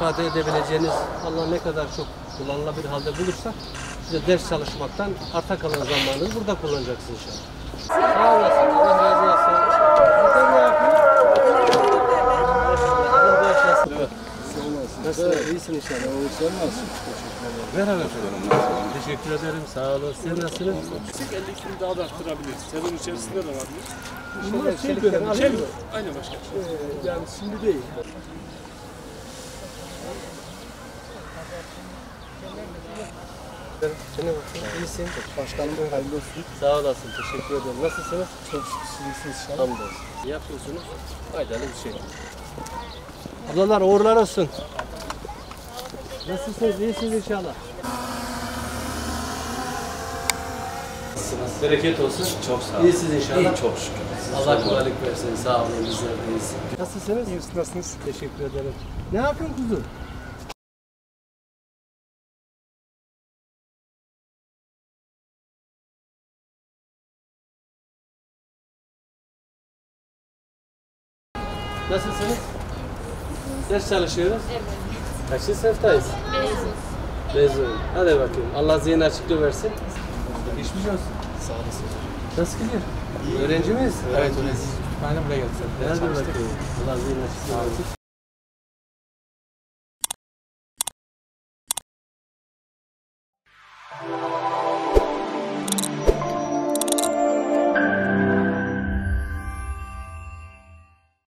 istifade edebileceğiniz, Allah ne kadar çok kullanılabilir halde bulursa size ders çalışmaktan arta kalan zamanınızı burada kullanacaksınız inşallah. Sağ olasın. Allah razı olsun. Burada ne yapıyor? Allah bağışlasın. Nasılsın? İyisin inşallah. Sen nasılsın? Merhaba efendim. Teşekkür ederim. Sağ olun. Siz nasılsınız? 50 kilo daha da arttırabiliriz. Sezon içerisinde de var. Bunlar şey dönemi. Şey mi? Aynen başkanım. Yani şimdi değil. Sana bakayım. İyisin. Başkanım hayırlı olsun. Sağ olasın. Teşekkür ederim. Nasılsınız? Çok şükür inşallah. Hamdolsun. Yapıyorsunuz. Faydalı bir şey. Ablalar uğurlar olsun. Nasılsınız? İyisiniz inşallah. Nasılsınız? Bereket olsun. Çok sağ olun. İyisiniz inşallah. İyi, çok şükür. Allah kolaylık versin. Sağ olun. Bizler de iyiyiz. Nasılsınız? İyiyiz, nasılsınız? Teşekkür ederim. Ne yapıyorsun kuzum? Nasılsınız? Ders çalışıyoruz. Evet. Kaçıncı sınıftayız? Mezun. Hadi bakayım. Allah zihin açıklığı versin. Geçmiş olsun. Sağ olasın. Nasıl gidiyor? Öğrenci miyiz? Evet, öyle. Ben de buraya geldim. Hadi bakayım. Allah zihin açıklığı versin.